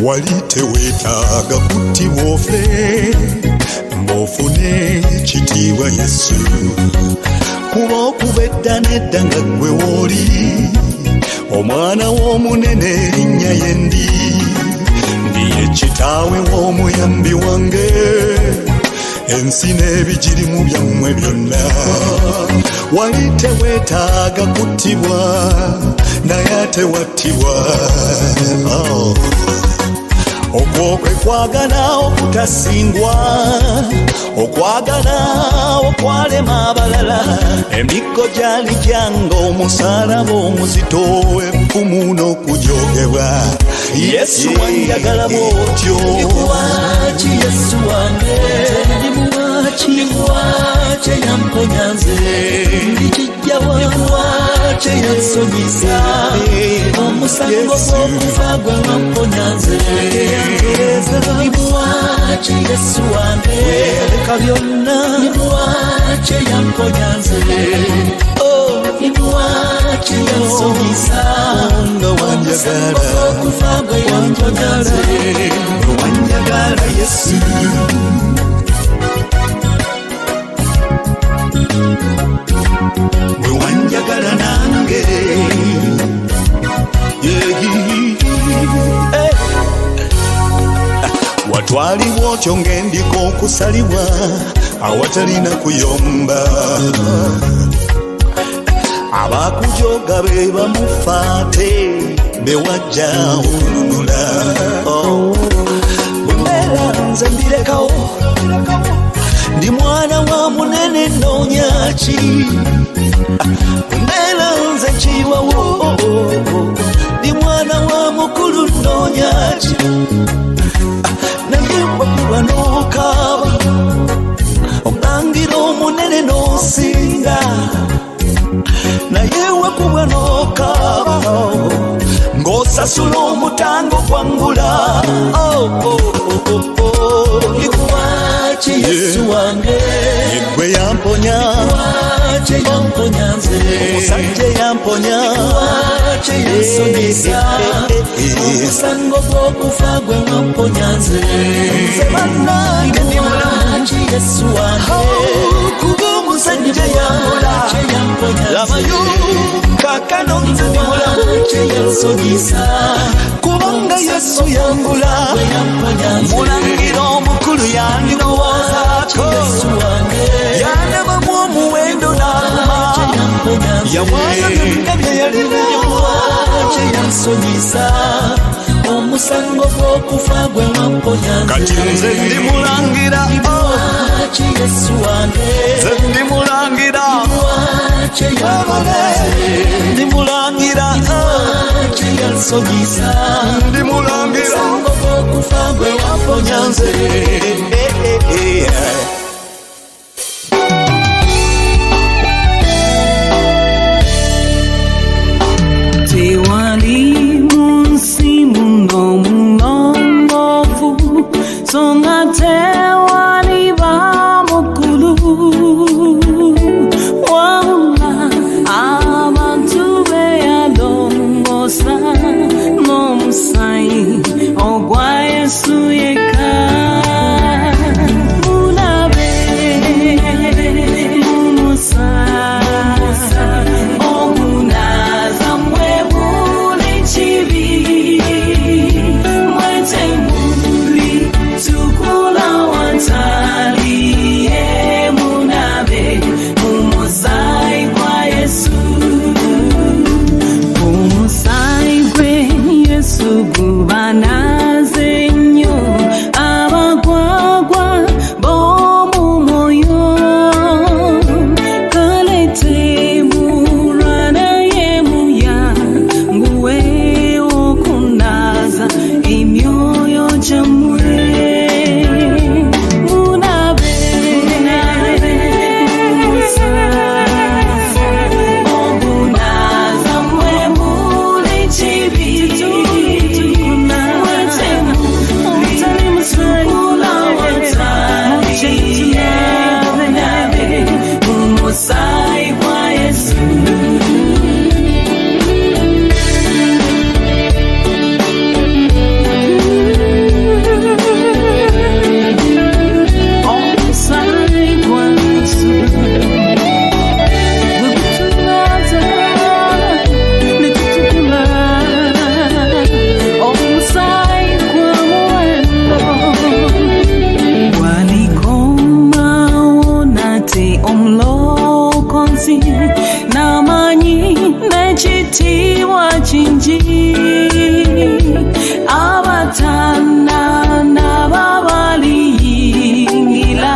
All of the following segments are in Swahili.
wali teweetaaga kuttibwa ofe mb'ofune ekitiibwa Yesu, kuba okuba edda n'edda nga ggwe wooli omwana w'omunene erinnya ye ndiye kitaawe w'omuyambi wange, ensi n'ebigirimu byammwe byonna. Wali teweetaaga kuttibwa naye ate wattibwa. Okwo kwe kwagala okutasingwa, okwagala okwalema abalala, emikko gyali gyange, omusaalaba omuzito, effumu n'okujoogebwa. Yesu wanjagala bw'otyo. Lwaki Yesu wange lwaki yamponya nze, ndikijjawa lwaki yansonyisa, omusango gw'okufa gwe wamponya nze. Lwaki Yesu wange leka byonna, lwaki yamponya nze, lwaki yansonyisa, omusango gw'okufa gwe wamponya nze. Wanjagala Yesu, bwe wanjagala nange, watwalibwa otyo ng'endiko okusalibwa awatalina kuyomba, abakujooga be bamufaate be wajja okununula. Bwembeera nze mbirekawo, ndi mwana wa munene nnoonya ki, bwembeera nze nkiyiwawo, ndi mwana wa mukulu nnoonya ki, naye bwekuba n'okaaba omulangira omunene n'osinga, naye wekuba n'okaaba ng'osasula omutango gwangula. Lwaki Yesu wange gwe yamponya, lwaki yamponya nze, omusajja yamponya, lwaki yansonyisa, omusango gw'okufa gwe wamponya nze. Nze bannange ndi mulamu, Yesu wange kuba omusajja yamponya, labayo kaakano nze ndi mulamu, yansonyisa, kubanga Yesu yangula, mulangira omukulu yandinowoozaako, yandabamu omuwendo n'aguma, yamwaza byonna bye yalinayo, yansonyisa, omusango gw'okufa gwe wamponya nze. Kati nze ndi mulangira, lwaki Yesu wange, nze ndi mulangira, lwaki yamponya nze, ndi mulangira, lwaki yansonyisa, ndi mulangira, omusango gw'okufa gwe wamponya nze. Tewali munsi muno mulongovu, songa tewali bamukulu, wabula abantu beyalongosa n'omusayi ogwa Yesu yekka. Mulabe namanyi n'ekitiibwa kingi abatanda n'ababaliyingira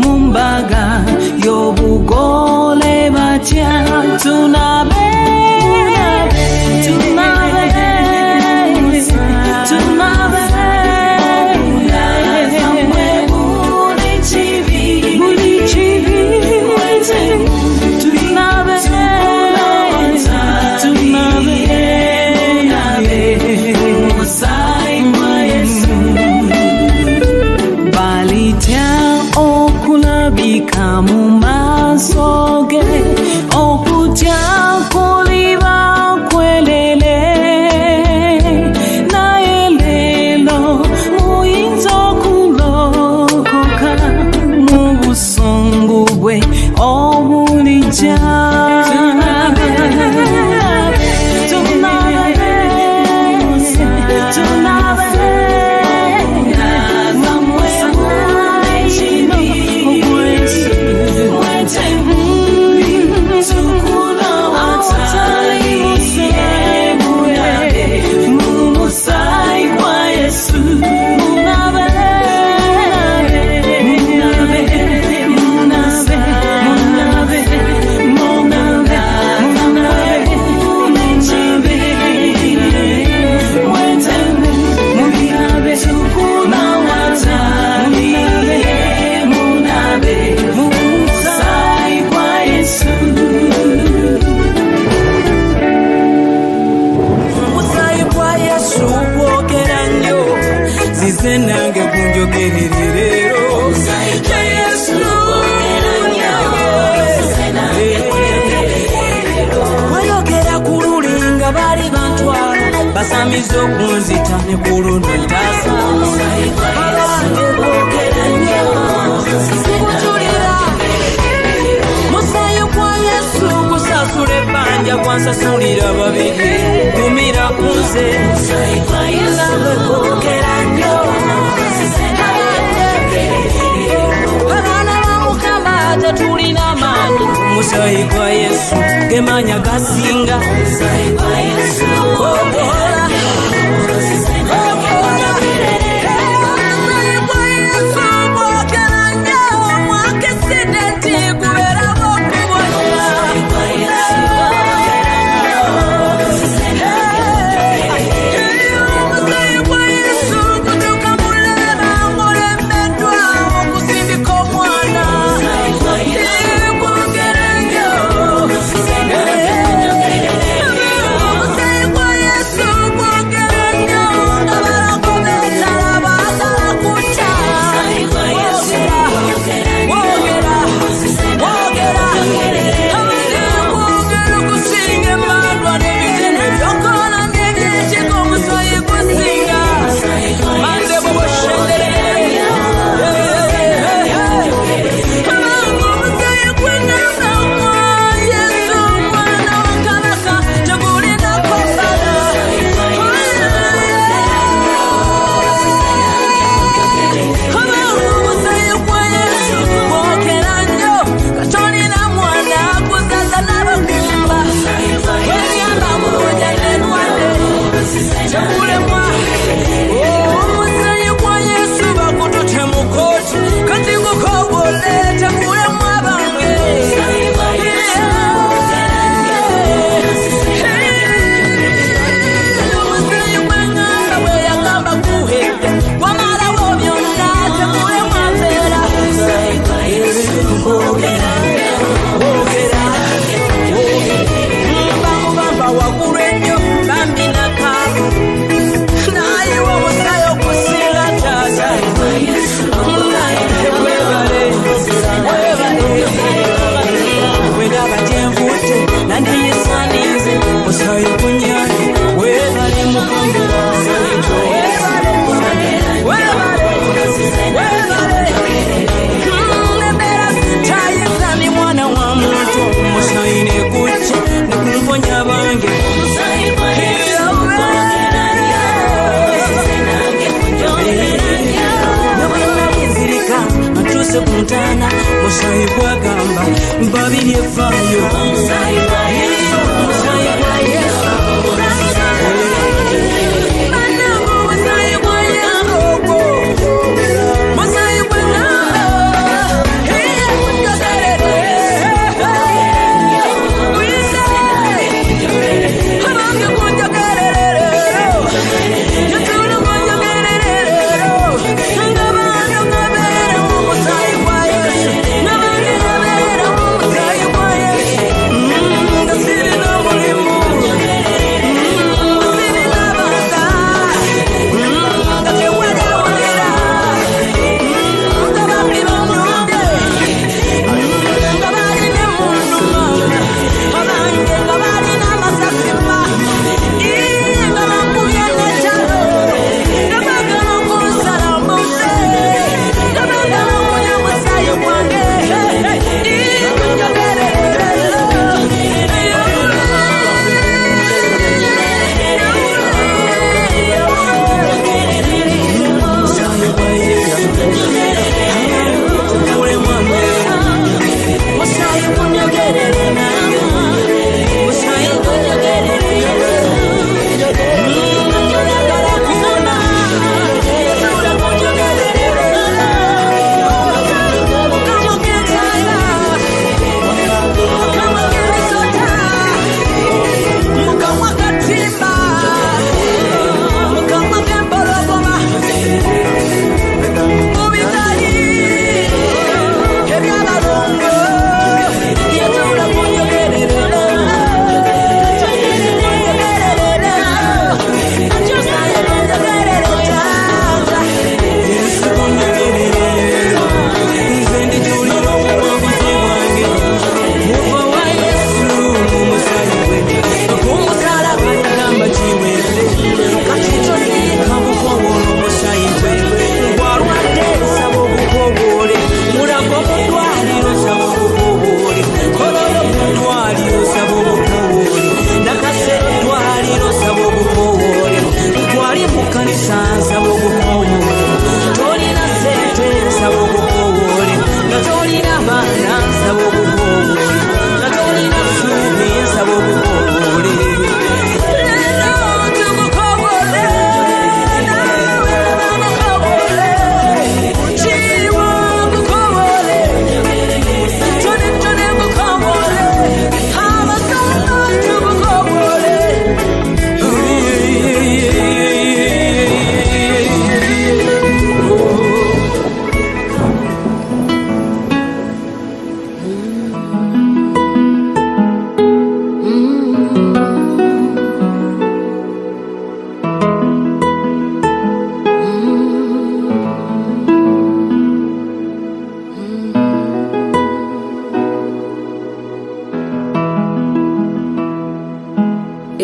mu mbaga y'obugole batya tunabe mu maaso ge okutya kuliba kwelele naye leero muyinza okulokoka mu busungu bwe obulijja. Nange kunjogererero wayogera ku lulinga bali bantwala basamiza okunzita ne ku luno ntasa musayo kwa Yesu kusasula ebbanja kwansasulira babiri gumira kunze kwogera nnyo abaana ba Mukama tetulina maanyi omusaayi gwa Yesu gemanya gasinga Yesu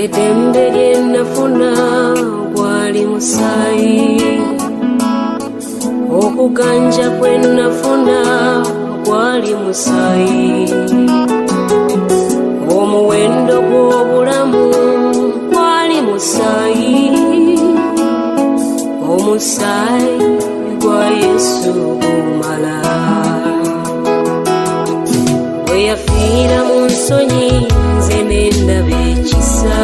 eddembe lye nafuna gwali musaayi, okuganja kwe nafuna gwali musaayi, omuwendo gw'obulamu gwali musaayi, omusaayi gwa Yesu gumala. Bwe yafiira mu nsonyi nze ne ndaba ekisa,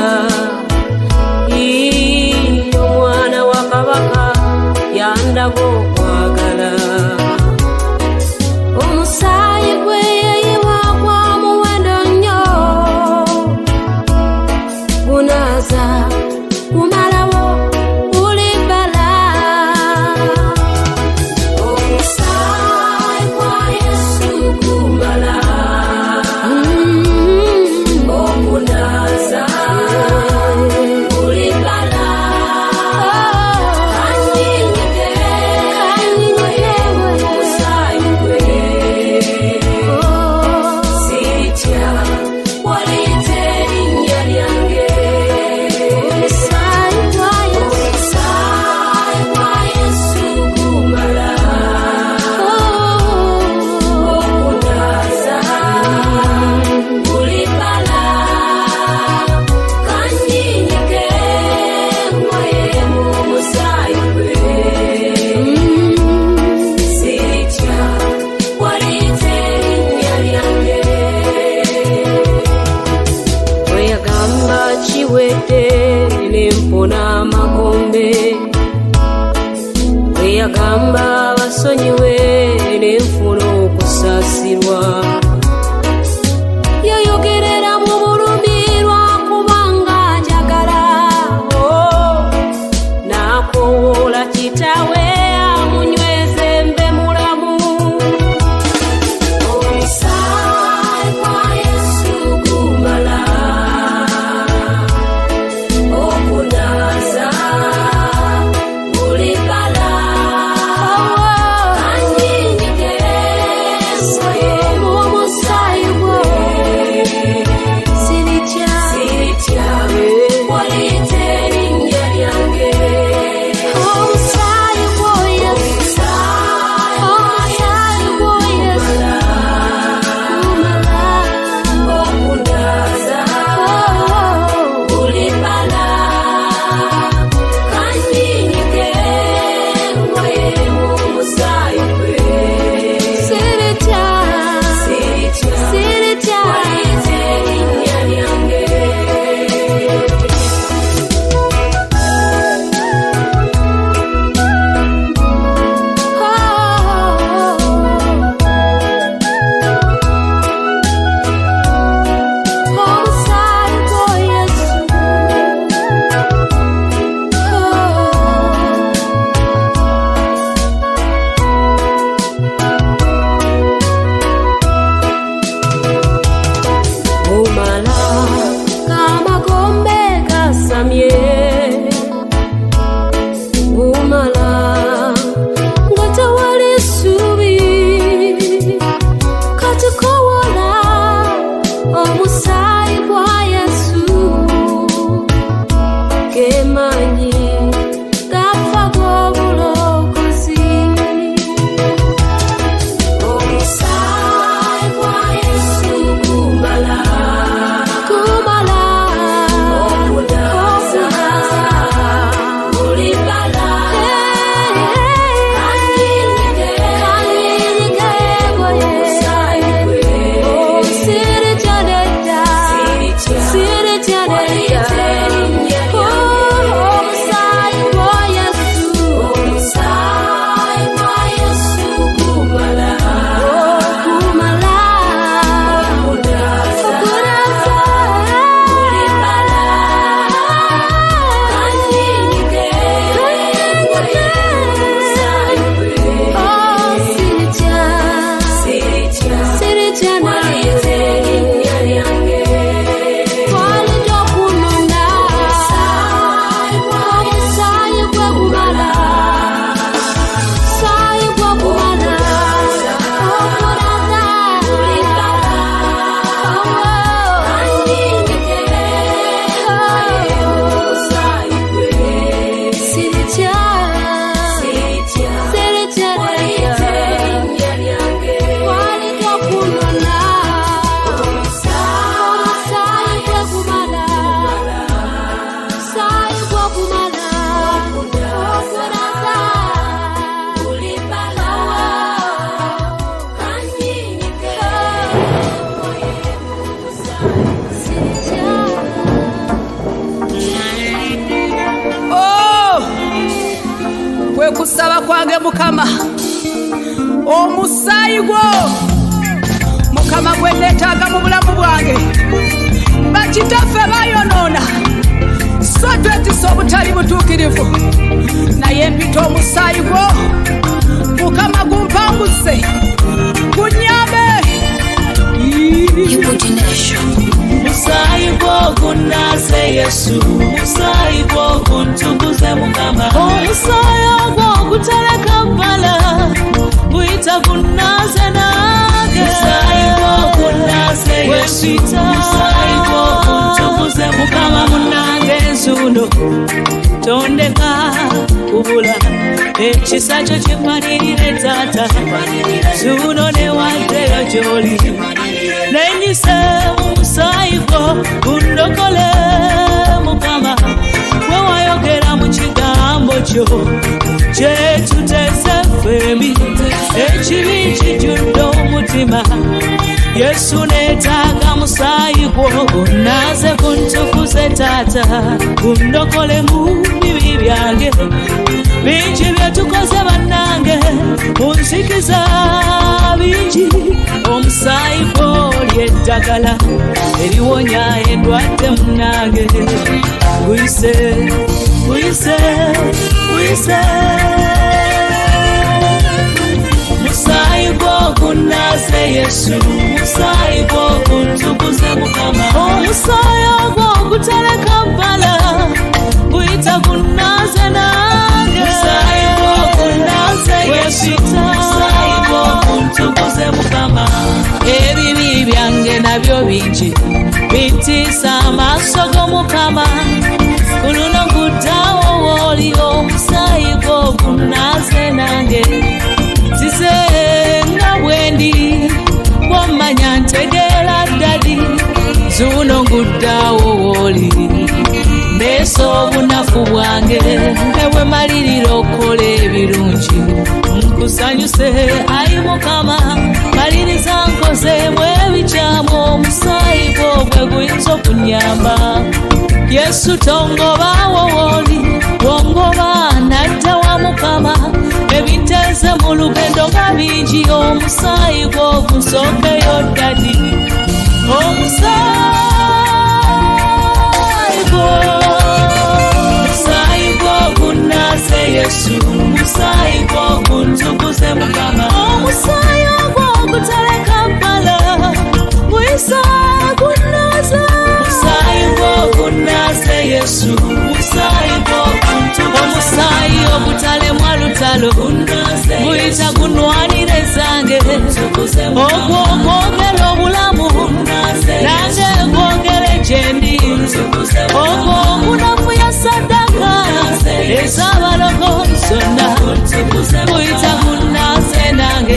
omwana wa Kabaka yandaga okwagala. Omusaayi gwe yayiwa gwa muwendo nnyo, gunaaza kumalawo buli bbala. Omusaayi gwa Yesu gumala, ogunaaza buli bbala. Kanyinyige omusaayi gwe, sitya waliita erinnya lyange. Omusaayi gwa Yesu gumala, ogunaaza buli bbala. Kanyinyige nkoyemu omusaayi gwe, sitya waliita erinnya lyange. Bwe yagamba kiwedde ne mpona amagombe, bwe yagamba basonyiwe ne nfuna okusaasirwa. Yayogerera mu bulumi lwakubanga njagala, n'akoowoola kitaawe amunyweze mbe mulamu. Omusaayi gwa Yesu gumala, ogunaaza buli bbala. Kanyinyige nkoyemu kwange Mukama, omusaayi gwo Mukama gwe neetaaga mu bulamu bwange. Bakitaffe bayonoona, so twetisa obutali butuukirivu, naye mpita omusaayi gwo Mukama gumpanguse, gunyambe. Musaayi gwo gunaze Yesu, musaayi gwo guntukuze Mukama. Omusaayi ogwo gutaleka bbala, guyita gunaze nange. Musaayi gwo gunaze Yesu, musaayi gwo guntukuze Mukama. Munange nzuno tondeka kubula, ekisa kyo kimmanirire Taata, zuno newaddeyo gy'oli, nenyise omusaayi gwo gundokole Mukama. Gwe wayogera mu kigambo kyo kyetuteze ffembi, ekibi kijjudde omutima. Yesu neetaaga musaayi gwo gunaze guntukuze Taata, gundokole mu bibi byange, bingi bye tukoze bannange, munzikiza bingi. Omusaayi gwo lyeddagala eriwonya endwadde munnange, guyise guyise guyise. Musaayi gwo gunaze Yesu, musaayi gwo guntukuze Mukama. Omusaayi ogwo gutaleka bbala, guyita gunaze nange. Musaayi gwo gunaze Yesu, musaayi gwo guntukuze Mukama. Ebibi byange nabyo bingi bintiisa amaaso go Mukama, kuluno guddawo wooli, omusaayi gwo gunaze nange. Nzize nga bwendi bw'omanya ntegeera ddadi, zuno nguddawo wooli, mbeesa obunafu bwange, ne bwe malirira okukola ebirungi nkusanyuse. Ayi Mukama, maliriza nkozeemu ebikyamu, omusaayi gwo gwe guyinza okunyamba. Yesu tongobaawo wooli, wongoba nadda wa Mukama. Ebinteze mu lugendo nga bingi, omusaayi gwo gunsookeyo ddadi. Omusaayi gwo, musaayi gwo gunaze Yesu, musaayi gwo guntukuze Mukama. Omusaayi ogwo gutaleka bbala, guyisa gunaze. Musaayi gwo gunaze Yesu, musaayi gwo guntukuze. Omusaayi ogutalemwa lutalo, guyita gunwanire zange. Ogwo ogwogera obulamu, nange gwogere gyendi. Ogwo ogunafuya ssaddaaka ez'abalogo zonna, guyita gunaze nange.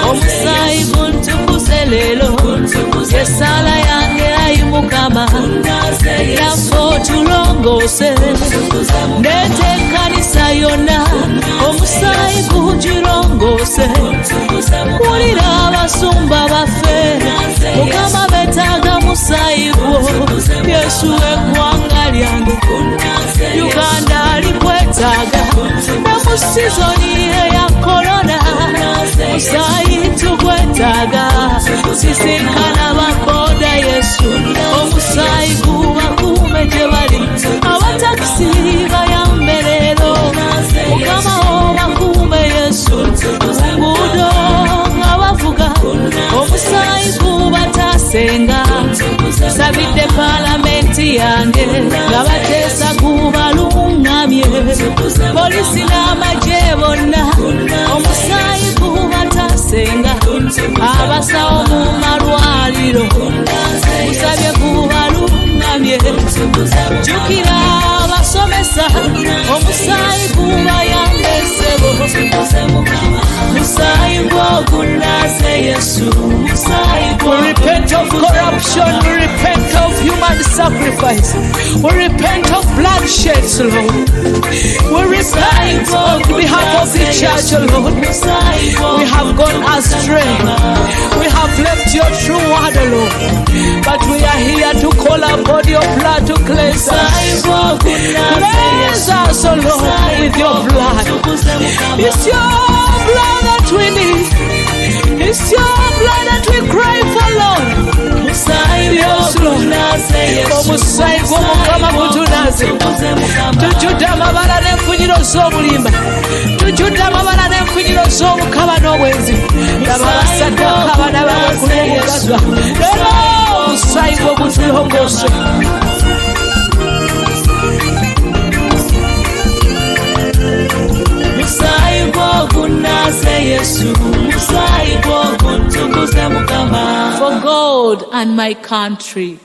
Omusaayi guntukuze leero, essaala yange ayi Mukama, naffe otulongoose, ndeeta ekkanisa yonna, omusaayi gugirongoose. Wulira abasumba baffe Mukama, beetaaga musaayi gwo. Yesu eggwanga lyange Uganda alikwetaaga, ne mu sizoni eya korona musaayi tugwetaaga. Sisinkana bakoda Yesu, omusaayi gubakuume gye bali. Abatakisi bayambe leero, Mukama obakuume Yesu. Nguudo nga bavuga, omusaayi gubataasenga. Sabidde paalamenti yange nga bateesa gubalungamye. Polisi n'amagye bonna, omusaayi gubataasenga. Abasawo mu malwaliro, musabye gubalungamye. Jjukira abasomesa, omusaayi gubayambe ssebo. Musaayi gwo gunaze Yesu, musaayi gwo. We repent of corruption, we repent of human sacrifice, we repent of bloodshed, Lord. We repent on behalf of the church, Lord. We have gone astray, we have left your true word, Lord, but we are here to call upon your blood to cleanse us. Cleanse us, Lord. with your blood. It's your blood that we need. It's your blood that we cry for, Lord. Yes, Lord. Omusaayi gw'Omukama gutunaze. Tujjudde amabala n'enfunyiro z'obulimba. Tujjudde amabala n'enfunyiro z'obukaba n'obwenzi. Laba abasaddaka abaana baabwe ku lw'obugagga. Era omusaayi gwo gutulongose. For God and my country.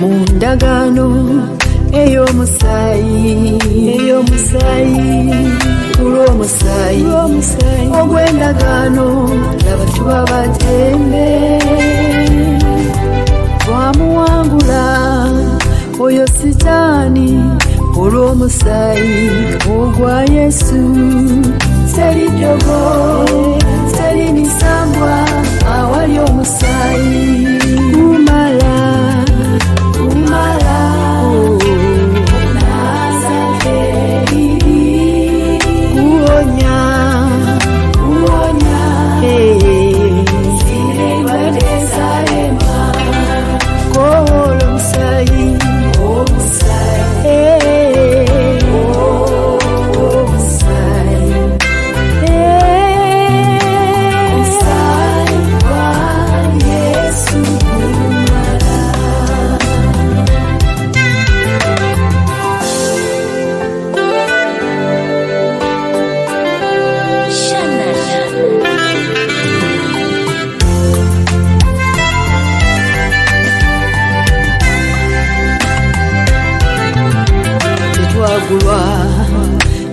Mundagano eyo musayi musayi ogwendagano laba tuba batembe twamuwangula oyo sitaani olw'omusayi ogwa Yesu. Teri jogo teri nisambwa awali omusayi kumala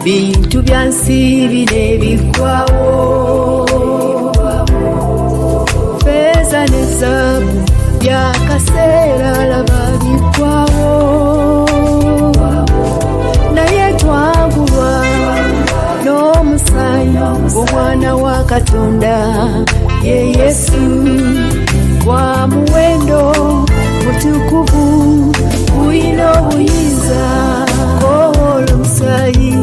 bintu byansi bine bikwawo feza ne zaabu byakaseera laba bikwawo naye twagulwa n'omusayi omwana wa Katonda ye Yesu wa muwendo mutukuvu guyina obuyinza omusayi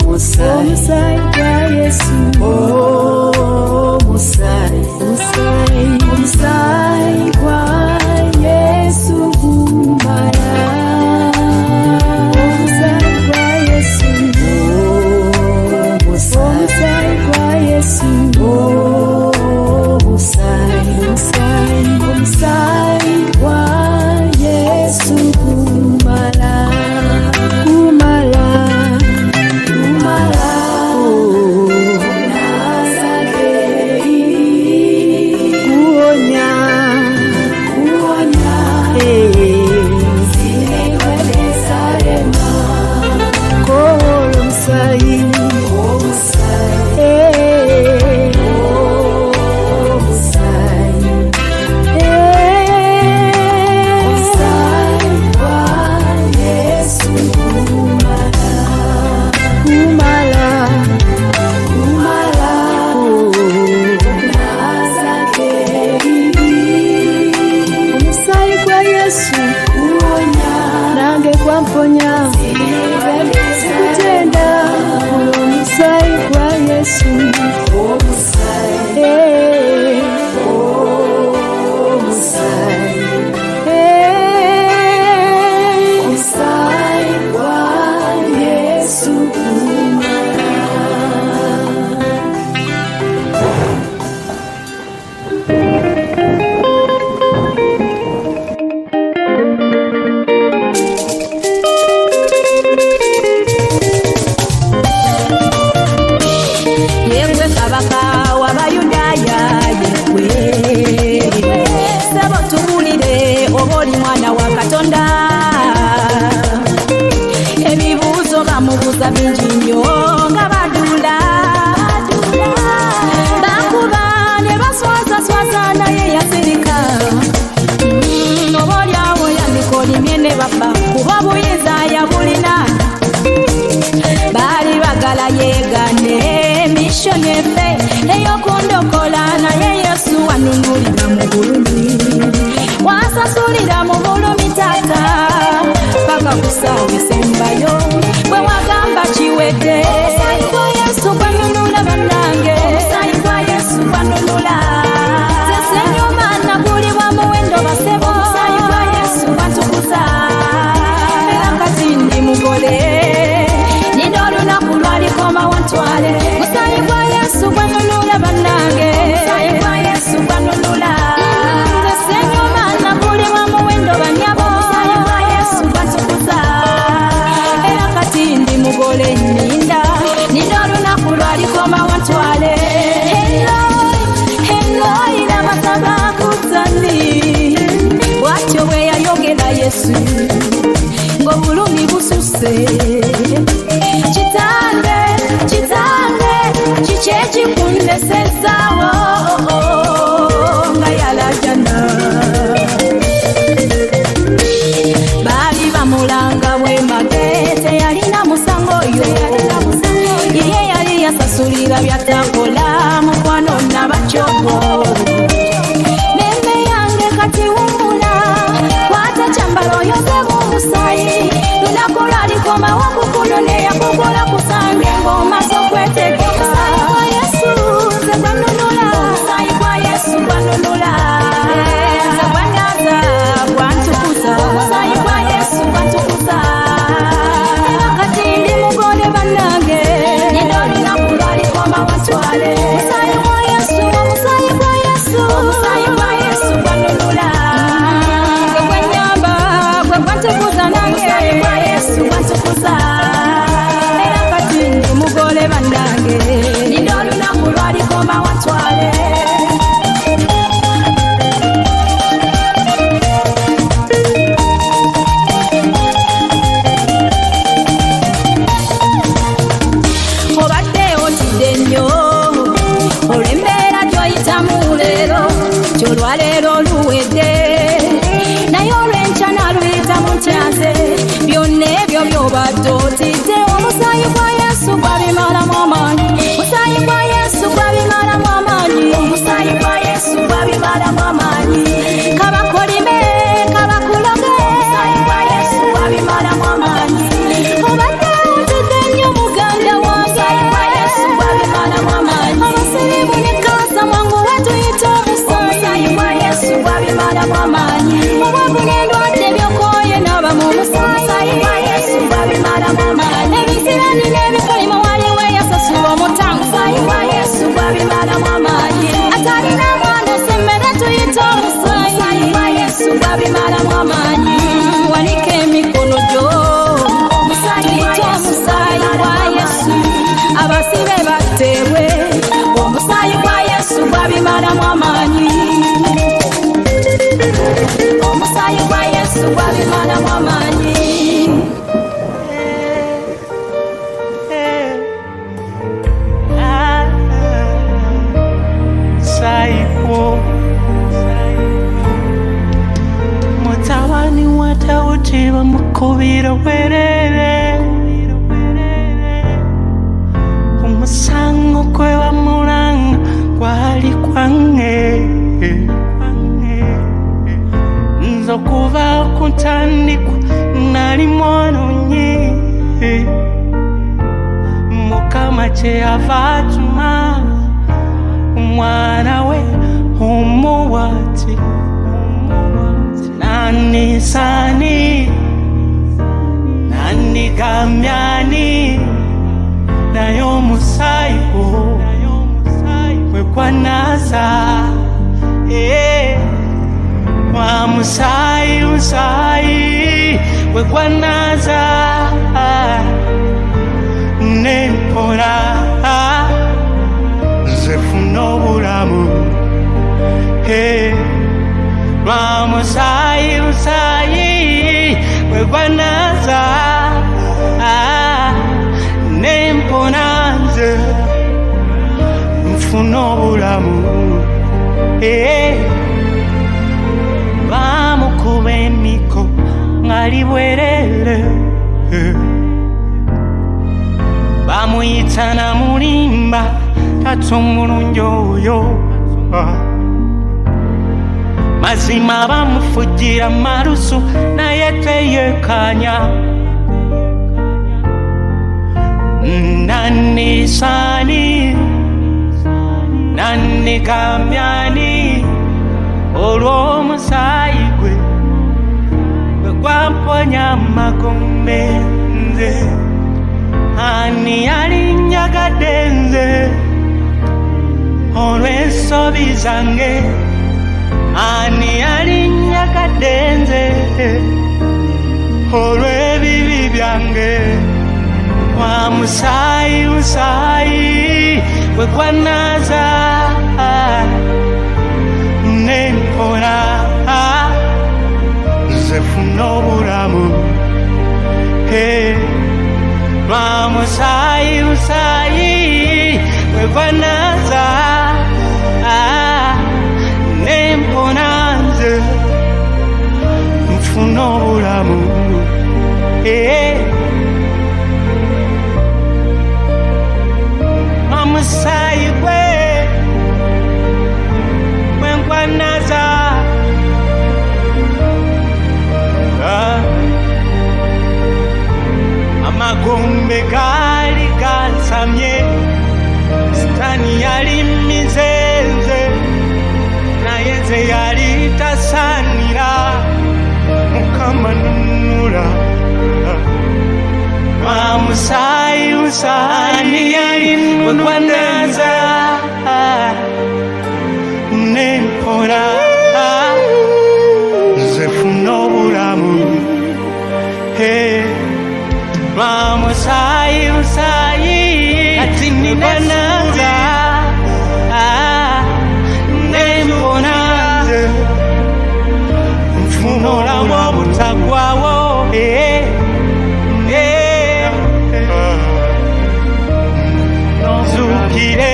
omusayi gwa Yesu omusayi gwa Yesu gumala omusayi gwa Yesu omusayi gwa Yesu omusayi gwa Yesu gumala bangi nnyo nga badula bakuba ne baswazaswaza naye yasirika oboolyawo yandikolimye ne baffa kuba buyinza yabulina baali bagala yeegane mishoni efe eyokundokola naye Yesu wanunulira mu bulumi wasasulira mu bulumi taata paka kusawisembayo bwe wagamba kiwedde omusaayi gwa Yesu gwanunula bannange omusaayi gwa Yesu gwanunula sesenyuma naguli bwa muwendo basebo omusaayi gwa Yesu gwatukuza era kati ndi mugole nina olunaku lwalikoma wantwale omusaayi gwa Yesu gwanunula bannange omusaayi gwa Yesu gwanunula sesenyuma naguli bwa muwendo banyabo omusaayi gwa Yesu gwatukuza era kati ndi mugole nninda nina olunaku lwalikoma wantwale Eloi lama sabakthani bw'atyo bwe yayogera Yesu ng'obulumi bususe kitange kiki ekikundesezaawo nga yalajana baali bamulanga bwemage teyalina musango oyo ye yali yasasulira byatakola mukwano nabakyogo meme yange kati wumula kwata kyambalo oyozebu omusaayi lunaku lwalikomawo kukuno neyakukola kusange ng'omaze okwetegeka omusaayi gwa Yesu nze gwanunula omusaayi gwa Yesu gwanunula nze gwanyaza gwantukuza omusaayi gwa Yesu gwantukuza era kati ndi mugole bannange nina olunaku lwalikoma wantwale omusaayi gwa Yesu omusaayi gwa Yesu omusaayi gwa Yesu gwanunula gwe gwenyamba gwe gwantukuza nange omusaayi gwa Yesu gwantukuza era kati ndi mugole bannange nina olunaku lwalikoma wantwale obadde otidde nnyo olw'embeera gy'oyitamu leero gy'olwaleero luwedde naye olw'enkya naluyitamu ntyaze byonna ebyo by'obadde otidde omusaayi gwa Yesu gwabimalamu amaanyi omusaayi gwa Yesu gwabimalamu amaanyi omusaayi gwa Yesu gwabimalamu amaanyi kabakolime kabakuloge omusaayi gwa Yesu gwabimalamu amaanyi obadde otidde nnyo muganda wange omusaayi gwa Yesu gwabimalamu amaanyi abasirimu ne kansa mwangu wetuyita omusaayi gwa Yesu gwabimalamu amaanyi obwavu n'endwadde byokooye n'abamu omusaayi gwa Yesu gwabimalamu amaanyi ebisirani n'ebikolimo waliwo eyasasula omutango omusaayi gwa Yesu gwabimalamu amaanyi atalina mwana semmere tuyita omusaayi gwa Yesu gwabimalamu amaanyi wanika emikono gyo tuyita omusaayi gwa Yesu abasibe batebwe omusaayi gwa Yesu gwabimalamu amaanyi omusaayi gwa Yesu gwabimalamu amaanyi Saiko mutabani wa Dawudi bamukubira obwerere omusango gwe bamulanga gwali gwange nze okuva ku ntandikwa nali mwonoonyi Mukama kyeyava atuma omwana we omuwati nanisani nanigamyani naye omusaayi gwe gwanaza wa musaayi gwe gwanaza nempola zefuna obulamu lwa musaayi gwe gwanaza obulamu bamukuba emiko ngali bwerere bamuyita na mulimba tatumulungi oyo mazima bamufugira marusu naye teyekanya nani sani nani kamyani olw'omusaayi gwe bwe gwamponya amagombe nze ani yalinyagadde nze olw'ensobi zange ani yalinyagadde nze olw'ebibi byange wa musaayi musaayi bwe gwanaza nempona nze funa obulamu lwa musaayi musaayi bwe gwanaza nempona nze nfuna obulamu omusaayi gwe gwenkwannaza amagombe gaali gansamye sitaani yali mizenze naye nze yali tasaanira mukama nunula wa musaayi musaayi yali nunulaza nempona nze funa obulamu lwa musaayi musaayi ati ninanaza nempona nze nfuna obulamu obutagwawo nzukire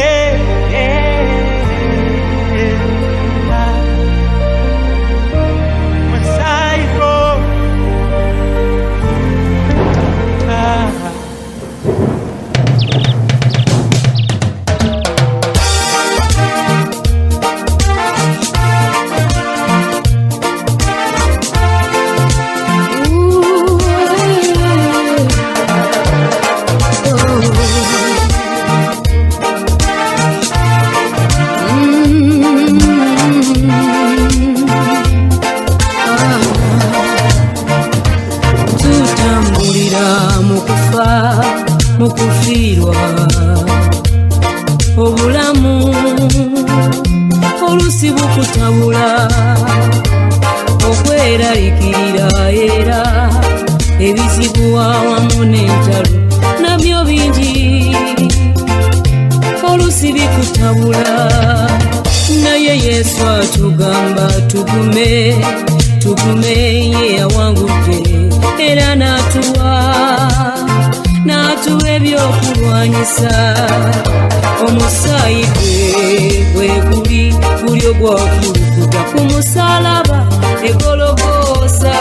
mukufiirwa obulamu olusi bukutabula okweraliikirira era ebizibu awamu n'entalo nabyo bingi olusi bikutabula naye Yesu atugamba tugume ye yawangudde era n'atuwa ebyokulwanyisa omusaayi gwe guli ogwakulukuta ku musalaba egologoosa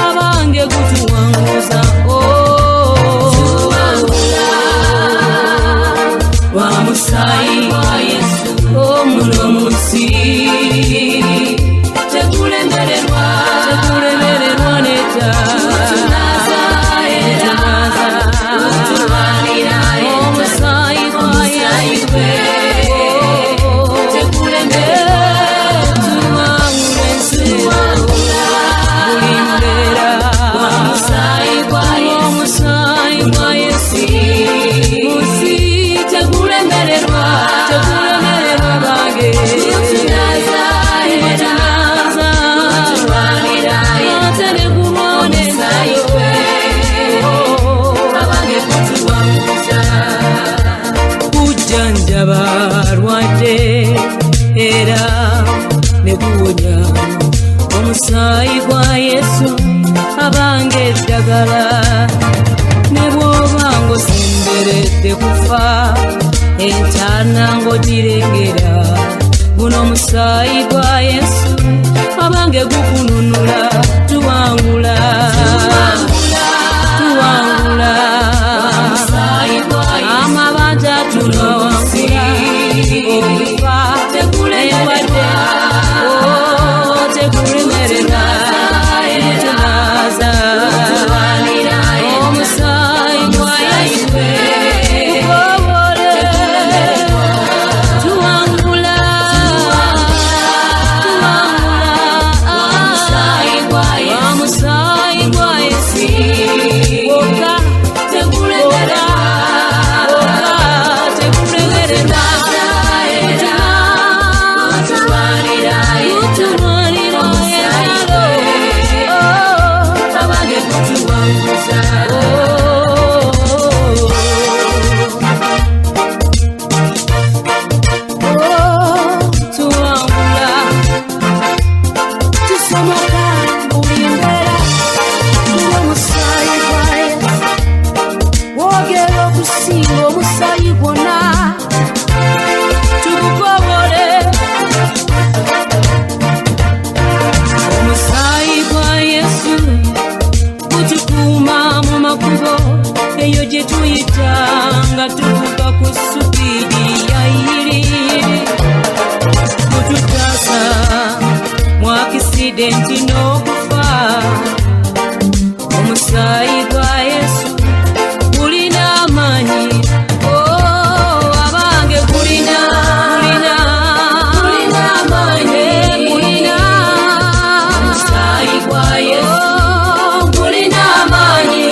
abange gutuwanguza wa musaayi wa Yesu omuno munsi tegulemererwa neta omusaayi gwa Yesu abange eddagala ne bw'oba ng'osemberedde kufa entaana ng'ogirengera guno omusaayi gwa Yesu abange gukununula tuwangula amabanja tunawangula okufa tekulemerera tekulemerera tunaza omusaayi gwa Yesu tuyitanga tuvuga ku supidi yairi kututasa mu akisidenti n'okufa omusaayi gwa Yesu gulina amaanyi abange gulina amaanyi omusaayi gwa Yesu gulina amaanyi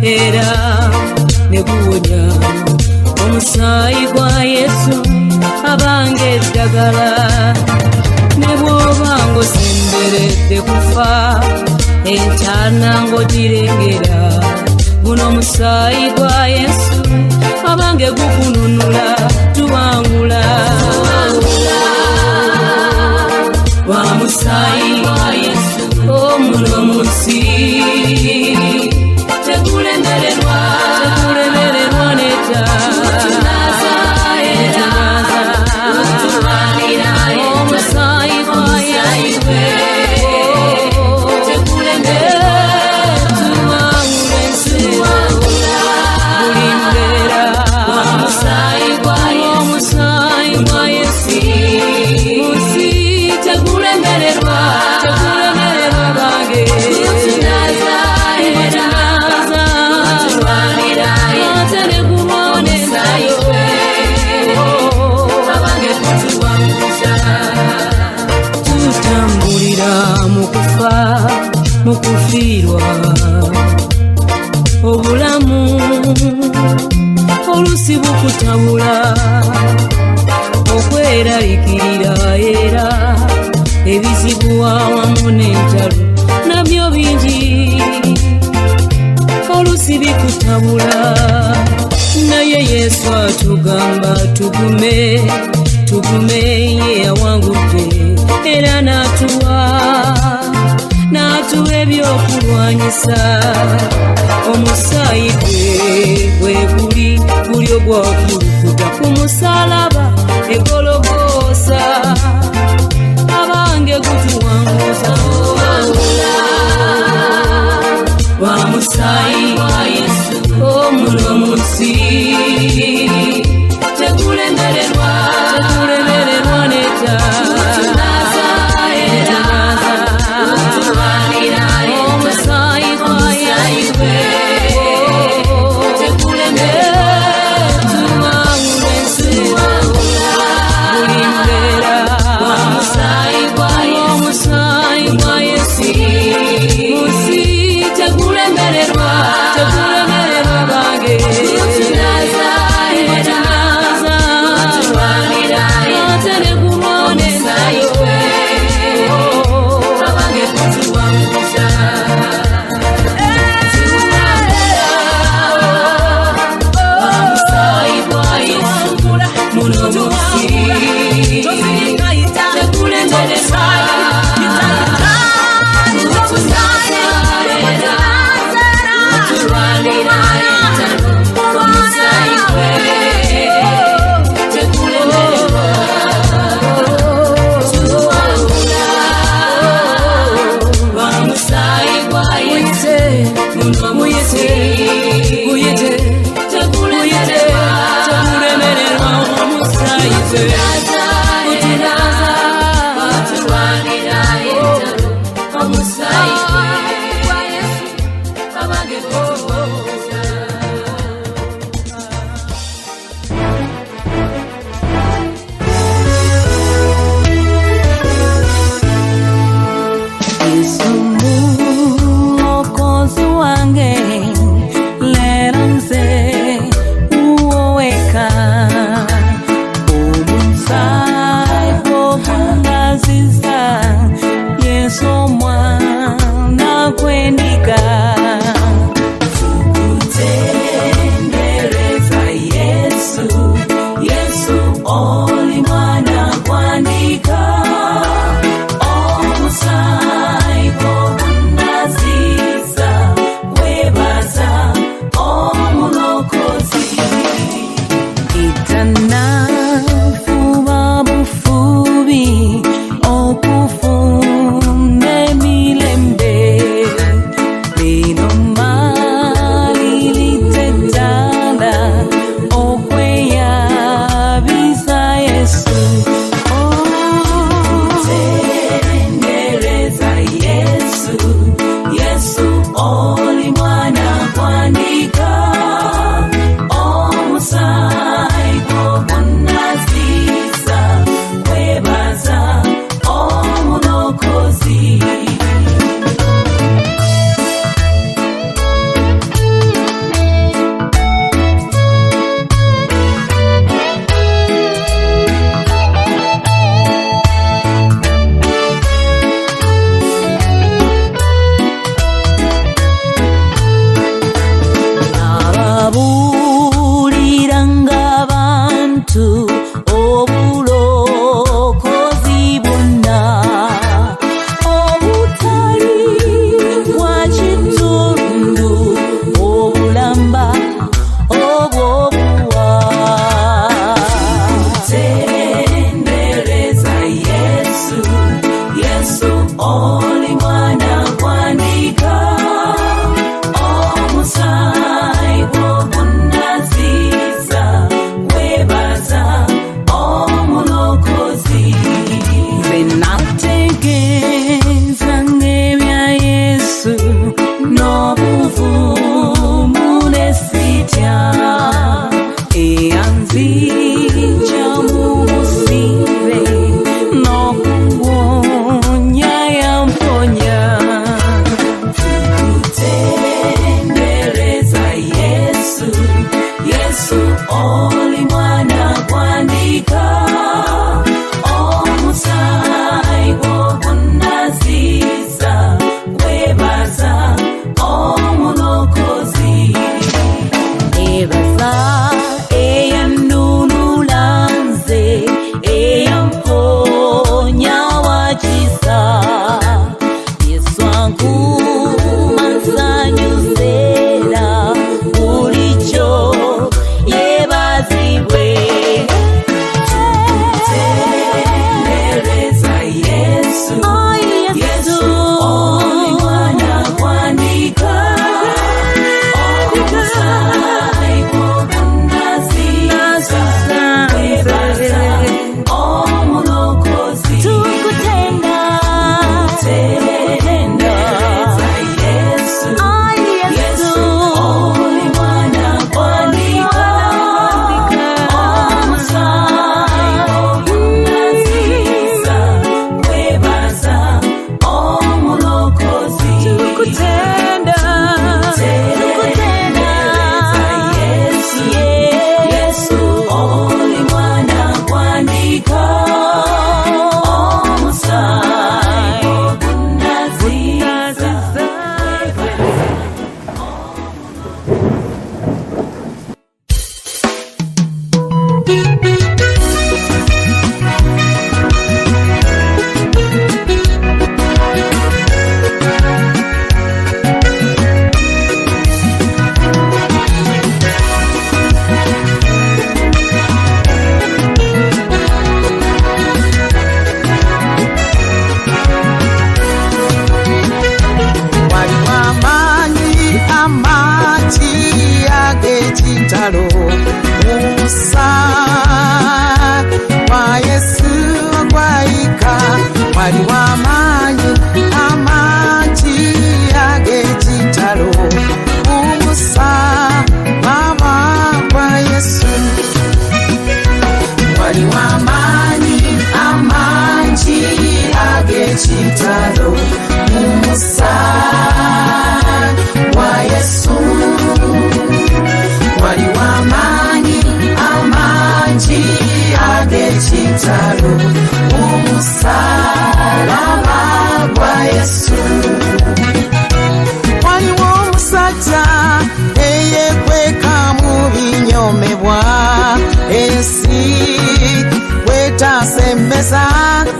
era neguwonya omusaayi gwa Yesu abange eddagala ne bw'oba ng'osemberedde kufa entaana ng'ogirengera guno omusaayi gwa Yesu abange gukununula tuwangula wa musaayi gwa Yesu omuno munsi tekulemererwa neta omusaayi gwa Yesu tuwangule buli mbeera olusi bukutabula okweraliikirira era ebizibu awamu n'entalo nabyo bingi olusi bikutabula naye Yesu atugamba tugume ye yawangudde era n'atuwa ebyokulwanyisa omusaayi gwe guli ogwakulukuta ku musalaba egologoosa abange gutuwanguza wa musaayi wa Yesu omulomusi tegulemererwa neta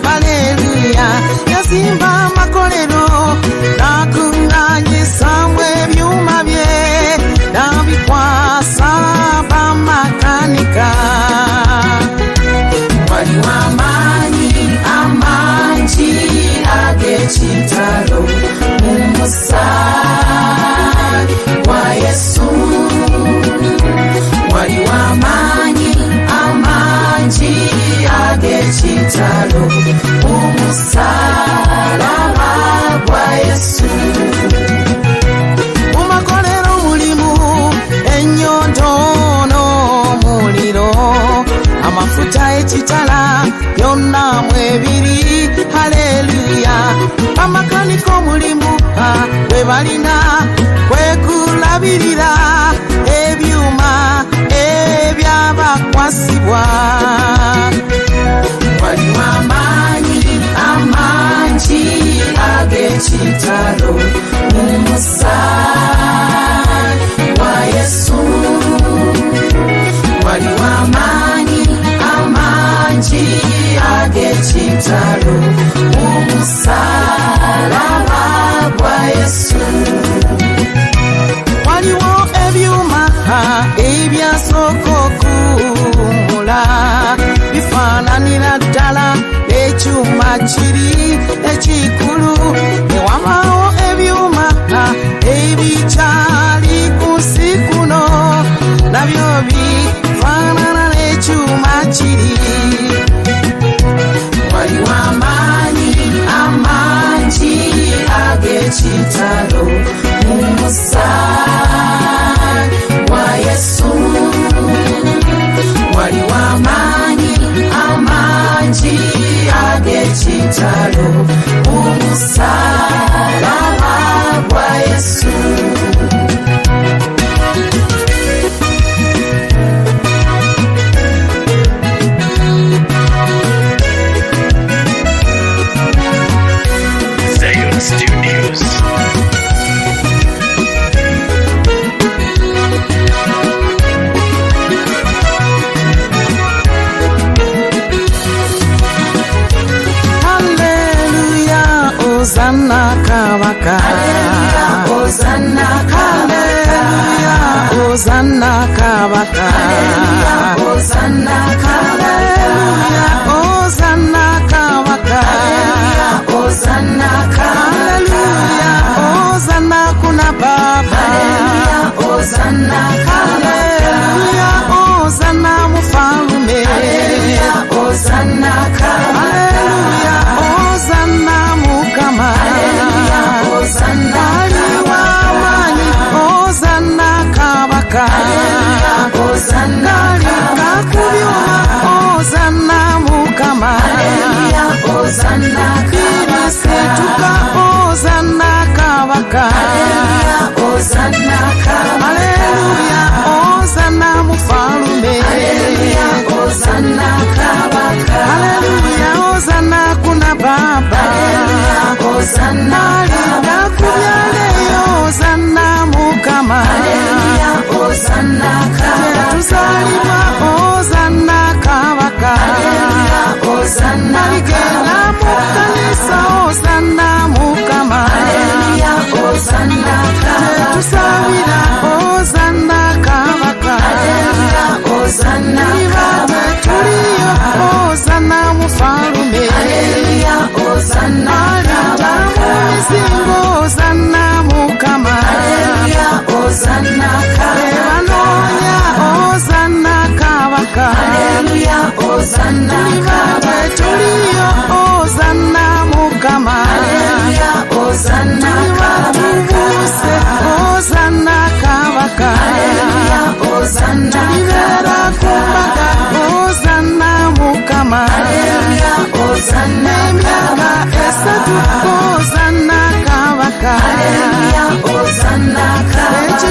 Haleluya, yazimba makolero nakunganyisa ebyuma bye nabikwasa bamakanika. Waliwo amangi ag'ekitalo mu musaayi gwa Yesu. Waliwo amangi ag'ekitalo mu musalaba gwa Yesu. Mu makolero mulimu ennyondo n'omuliro, amafuta ekitala byonna mwebiri. Haleluya, bamakanika omulimu bwe balina kwekulabirira ebyuma ebyabakwasibwa. Waliwo amangi ag'ekitalo mu musaayi gwa Yesu. Waliwo amangi ag'ekitalo mu musalaba gwa Yesu. Waliwo ebyuma ebyasooka okuwummula bifaananira ddala ekyuma kiri ekikulu. Newabaawo ebyuma ebikyali ku nsi kuno nabyo bifaanana n'ekyuma kiri. Waliwo amangi ag'ekitalo mu musaayi gwa Yesu. Waliwo amangi ag'ekitalo mu musalaba gwa Yesu. Studios. Haleluya, Hosanna kabaka. Haleluya, Hosanna kabaka. Haleluya, Hosanna kabaka. Haleluya, Hosanna kabaka. Haleluya, Hosanna kabaka. Haleluya, Hosanna kabaka. Haleluya, Hosanna kuna baba. Haleluya, Hosana Haleluya Hosana Mfalume Haleluya Hosana Haleluya Hosana Mukama Haleluya Hosana Aliwamani Hosana Kabaka Haleluya Hosana Likakubyuma Hosana Mukama Haleluya Hosana Kirisituka Hosana Kabaka Haleluya Hosana Kabaka Haleluya Hosana Mfalume Haleluya Hosana Kabaka Haleluya Hosana kuna Baba Haleluya Hosana Likakubyale Hosana Mukama Haleluya Hosana Kabaka Tuzalibwa Hosana Kabaka Haleluya Hosana Ligenda mukanisa Hosana Mukama Haleluya Hosana Kabaka Tusabira Hosana Kabaka Haleluya Hosana Kabaka Tuliyo Hosana Mfalume Haleluya Hosana Kabaka Hosana Mukama Haleluya Hosana Kabaka Anonya Hosana Kabaka Haleluya Hosana Kabaka Tuliyo Hosana Mukama Haleluya Hosana Kabaka Hosana Kabaka Haleluya Hosana Kabaka Kumbaga Hosana Mukama Haleluya Hosana Kabaka Esatu Hosana Kabaka Haleluya Hosana Kabaka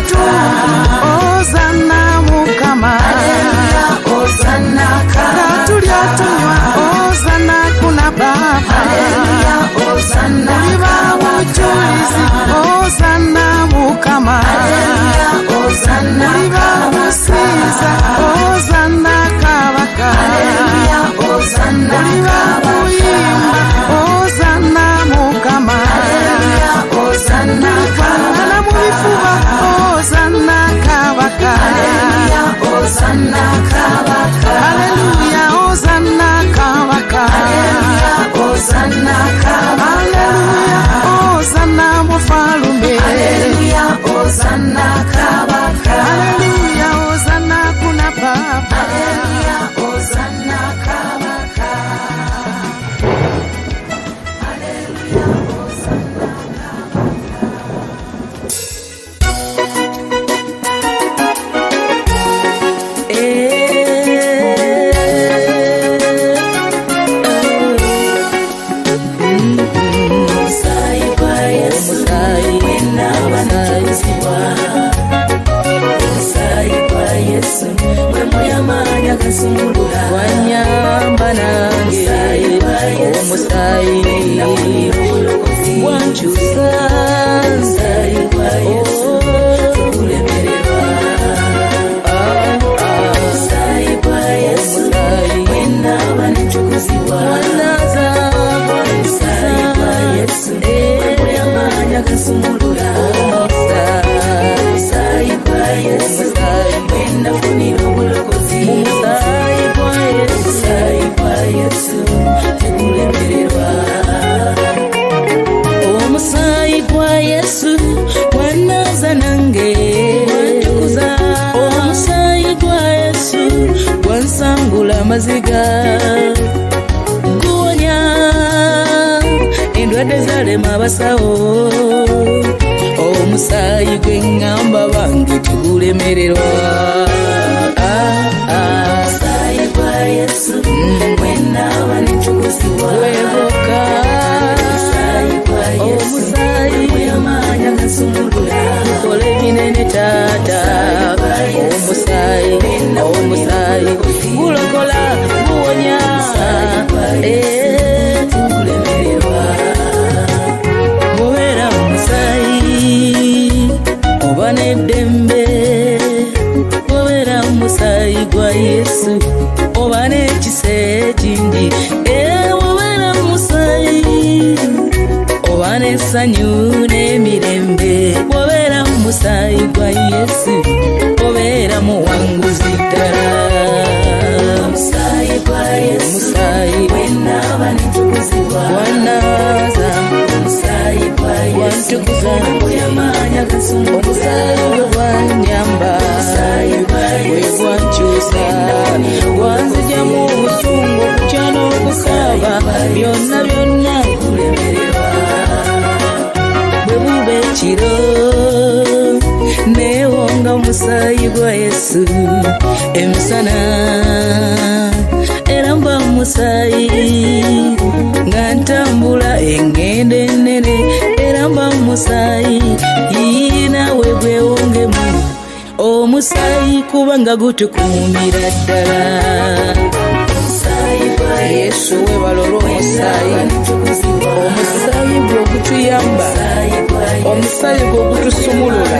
Hosana Mukama Haleluya Hosana Kabaka Tulya tunywa Hosana kuna Baba Haleluya Hosana Kabaka Ujulizi Hosana Mukama Haleluya Hosana Kabaka Usiza Hosana Kabaka Haleluya Hosana Kabaka Uyimba Hosana Mukama Haleluya Hosana Kabaka Na mubifuba Hosana Kabaka Haleluya Hosana Kabaka Haleluya Hosana Kabaka Haleluya Hosana Kabaka Haleluya Hosana Mfalume Haleluya Hosana Kabaka Haleluya Hosana kuna Baba Haleluya Hosana Kabaka Haleluya Hosana Wanyamba nange omusayi wankyusa omusayi gwa Yesu gwanaza nange omusayi gwa Yesu gwansangula amaziga guwonya endwadde zalema abasawo omusayi gwe ngamba bange tegulemererwa omusayi gwa Yesu gwenaba netukuzibwa weboka omusayi gwamanya gasumulula kole binene tata omusayi gulokola guwonya bw'obeera omusayi oba n'eddembe bw'obeera omusayi gwa Yesu oba n'ekisa ekindi bw'obeera omusayi oba n'essanyu n'emirembe bw'obeera omusayi gwa Yesu obeera muwanguzi ddala omusayi gwa Yesu gwenaba netukuzibwa gwanaza omusayi gwa Yesu wantukuza omusayi gwe gwanya Yesu emisana era mba musaayi nga ntambula engendo ennene era mba musaayi naawe gwewongemu omusaayi kubanga gutukuumira ddala Yesu webalole omusaayi gwe ogutuyamba omusaayi gwe ogutusumulula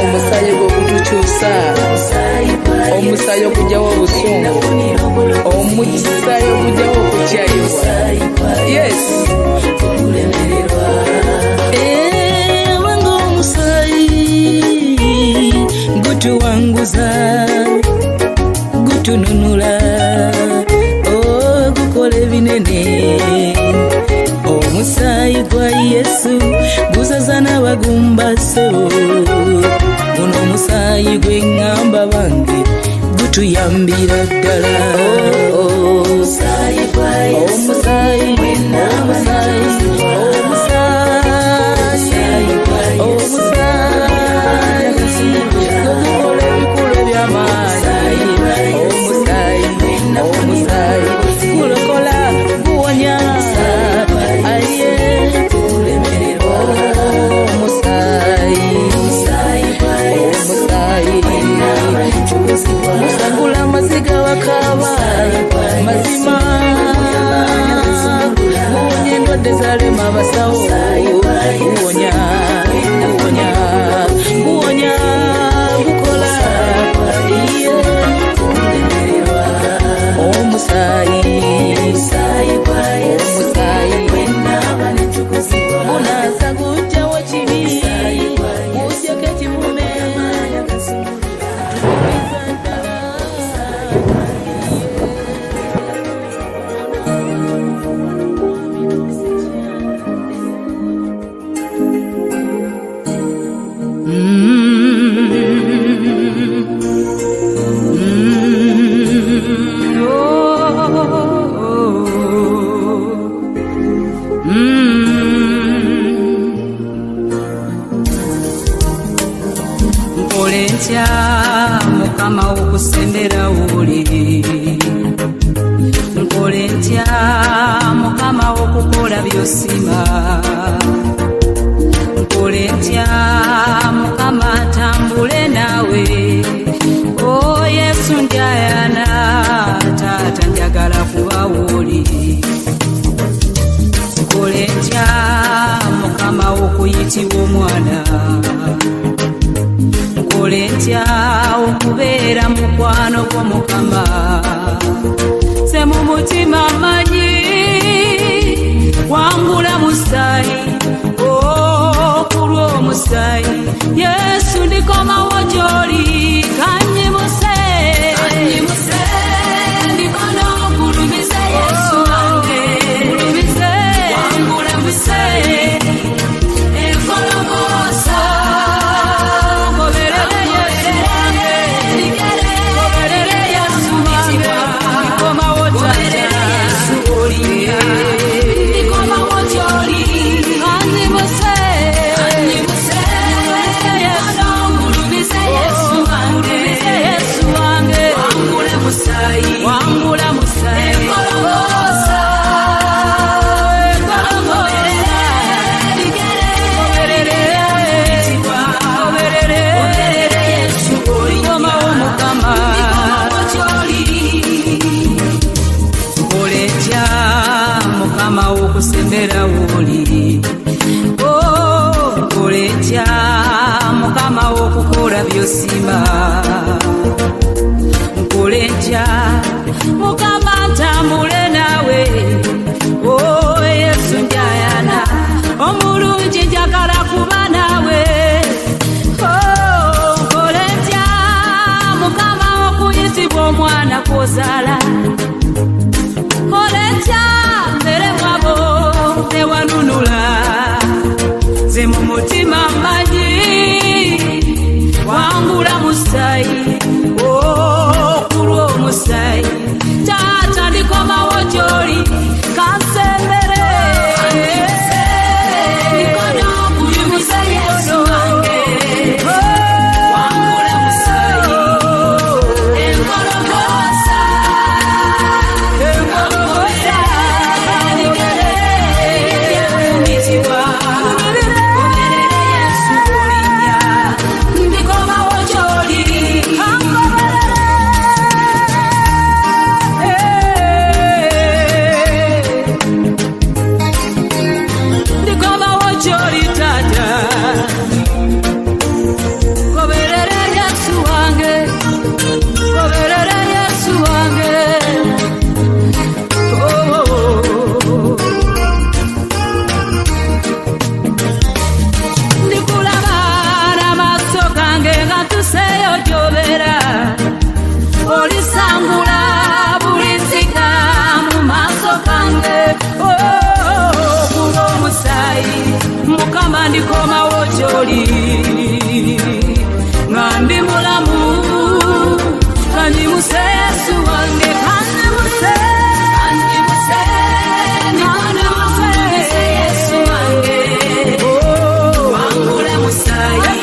omusaayi gwe ogutukyusa omusaayi okugyawo obusungu omusaayi okugyawo okukyayibwa yes wanga omusaayi gutuwanguza gutununula gukola ebinene omusaayi gwa Yesu guzaza n'abagumba ssebo guno omusaayi gwe ŋŋamba bange gutuyambira ddala omusaayi gwa Yesu gukola ebikulu eby'amaanyi omusaayi gulokola guwonya aye musangula amaziga bakaba mazima guwonya endwadde zalema abasawo guwonya gukola omusaayi gunaasa gujjawo kibi gujjako ekivume nkole ntya mukama okusembera wuli nkole ntya mukama okukola byosima nkole ntya mukama tambule nawe o Yesu njayana taata njagala kuba wuli nkole ntya mukama okuyitibwa omwana nkole ntya okubeera mukwano gw'omukama se mu mutima manyi wangula musaayi okulwa omusaayi Yesu ndikomawo gy'oli kanyimuse ndikono okulumiza Yesu wange wangula musaayi enkolomosa wangula musaayi nkole ntya mukama okusembera wuli nkole ntya mukama okukola byosima nkole ntya mukama ntambule nawe o Yesu njayana omulungi njagala kuba nawe nkole ntya mukama okuyitibwa omwana kwozaala nkole ntya mbere mwabo tewanunula ze mu mutima manyi wangula musaayi okulwa omusaayi taata ndikomawo gy'oli kansembere ndikono okuyimisa Yesu wange wangula musaayi ndikomawo gy'oli nga ndi mulamu kandimuse Yesu wange kandimuse Yesu wange wangule musaayi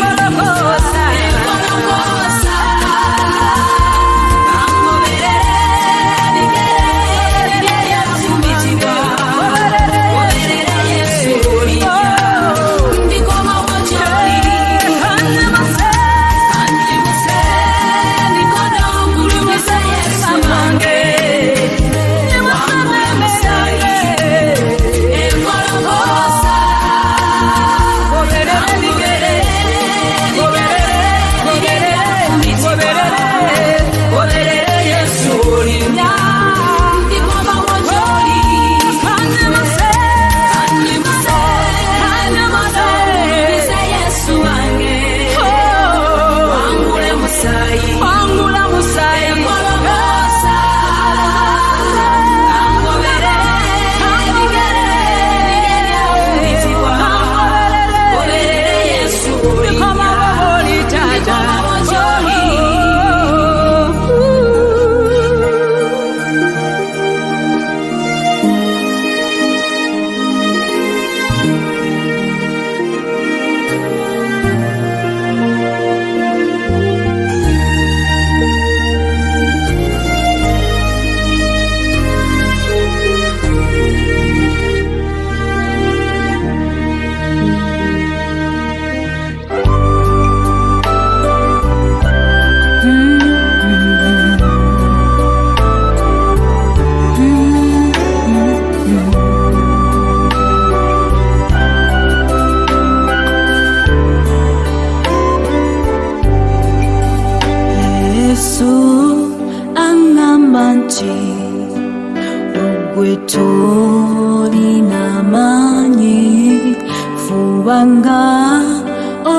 Fubanga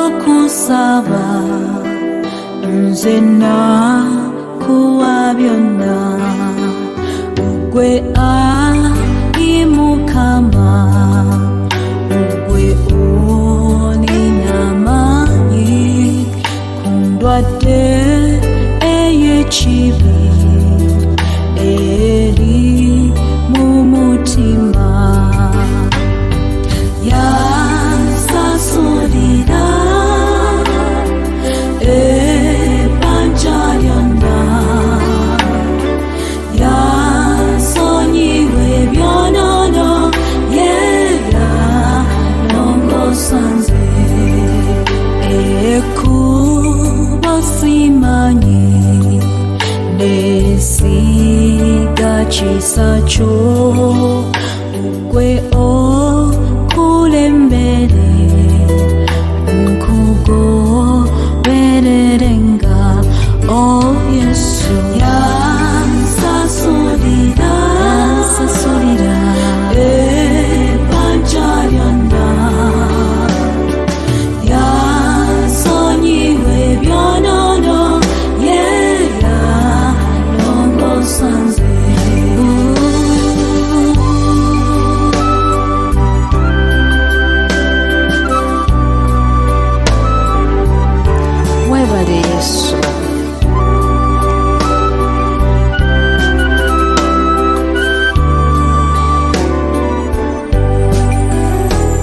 okusaba nzena kuwa byonna gwe Mukama gwe olinamanyi kundwadde ey'ekibi eri mu mutima yansasulira ebbanja lyonna yansonyiwa ebyonoono yalongosa nze ekkubo simanyi nesiga kisa kyo gwe okulembere nkugobererenga o Yesu yansasulira ebbanja lyonna yansonyiwa ebyonoono yalongosa nze webale Yesu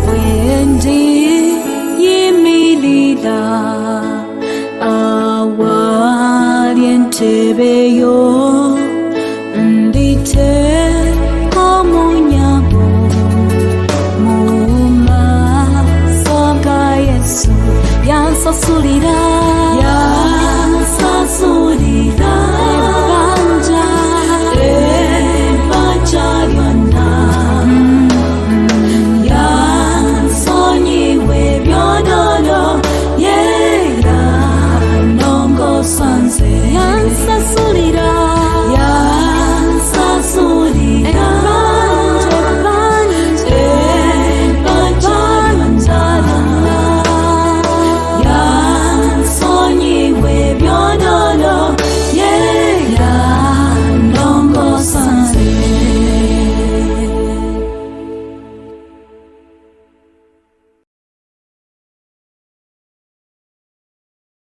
wendi yimirira awali entebe yo